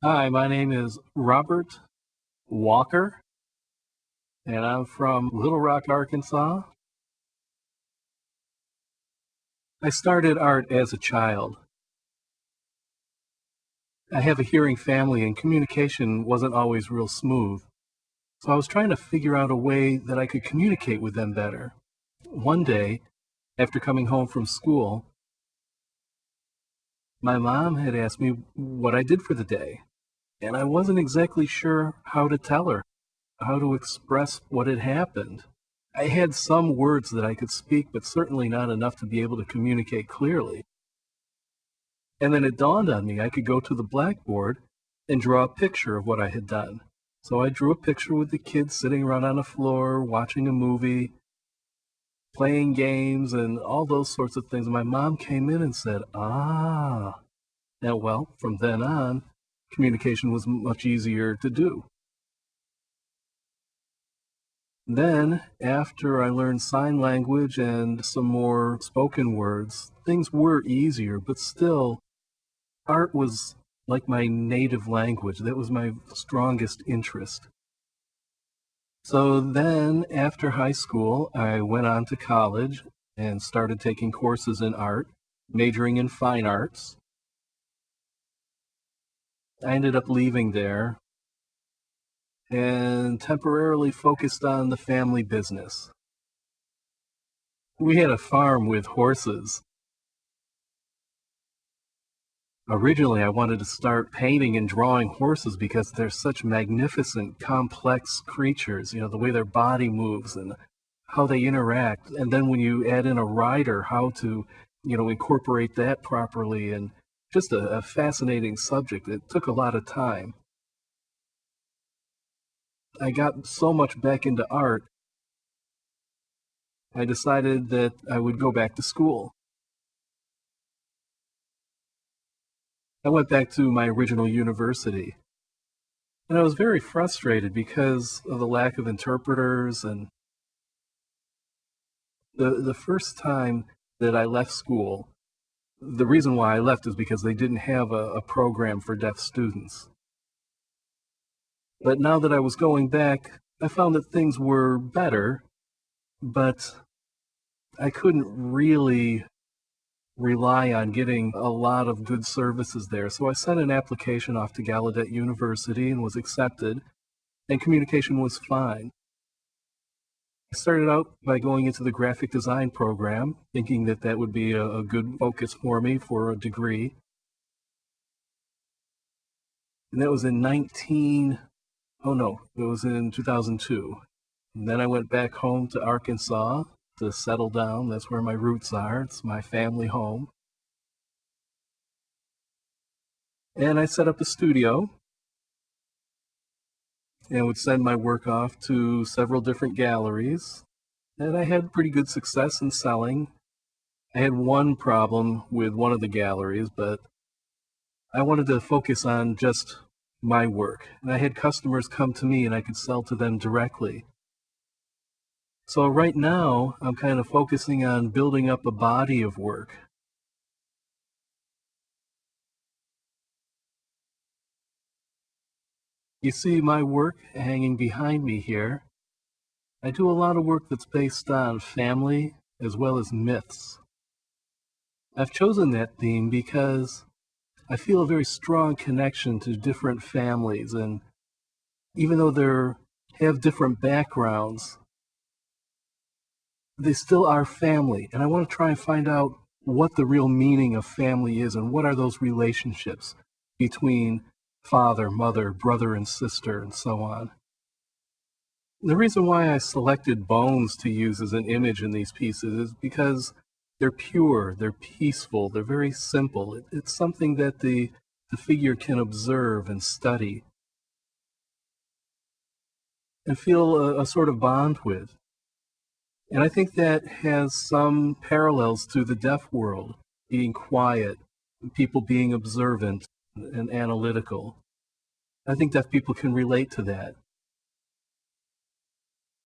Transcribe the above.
Hi, my name is Robert Walker, and I'm from Little Rock, Arkansas. I started art as a child. I have a hearing family, and communication wasn't always real smooth. So I was trying to figure out a way that I could communicate with them better. One day, after coming home from school, my mom had asked me what I did for the day, and I wasn't exactly sure how to tell her, how to express what had happened. I had some words that I could speak, but certainly not enough to be able to communicate clearly. And then it dawned on me I could go to the blackboard and draw a picture of what I had done. So I drew a picture with the kids sitting around on the floor, watching a movie, playing games, and all those sorts of things. My mom came in and said, "Ah." Now, well, from then on, communication was much easier to do. Then, after I learned sign language and some more spoken words, things were easier, but still, art was like my native language. That was my strongest interest. So then, after high school, I went on to college and started taking courses in art, majoring in fine arts. I ended up leaving there and temporarily focused on the family business. We had a farm with horses. Originally, I wanted to start painting and drawing horses because they're such magnificent, complex creatures, the way their body moves and how they interact. And then when you add in a rider, how to, incorporate that properly, and just a fascinating subject. It took a lot of time. I got so much back into art, I decided that I would go back to school. I went back to my original university. And I was very frustrated because of the lack of interpreters. And the first time that I left school, the reason why I left is because they didn't have a program for deaf students. But now that I was going back, I found that things were better, but I couldn't really rely on getting a lot of good services there. So I sent an application off to Gallaudet University and was accepted, and communication was fine. I started out by going into the graphic design program, thinking that that would be a good focus for me for a degree. And that was in oh no, it was in 2002. And then I went back home to Arkansas to settle down. That's where my roots are. It's my family home. And I set up a studio and would send my work off to several different galleries. And I had pretty good success in selling. I had one problem with one of the galleries, but I wanted to focus on just my work. And I had customers come to me and I could sell to them directly. So right now, I'm kind of focusing on building up a body of work. You see my work hanging behind me here. I do a lot of work that's based on family as well as myths. I've chosen that theme because I feel a very strong connection to different families, and even though they have different backgrounds, they still are family. And I want to try and find out what the real meaning of family is and what are those relationships between father, mother, brother, and sister, and so on. The reason why I selected bones to use as an image in these pieces is because they're pure, they're peaceful, they're very simple. It's something that the figure can observe and study and feel a sort of bond with. And I think that has some parallels to the deaf world, being quiet, people being observant and analytical. I think deaf people can relate to that.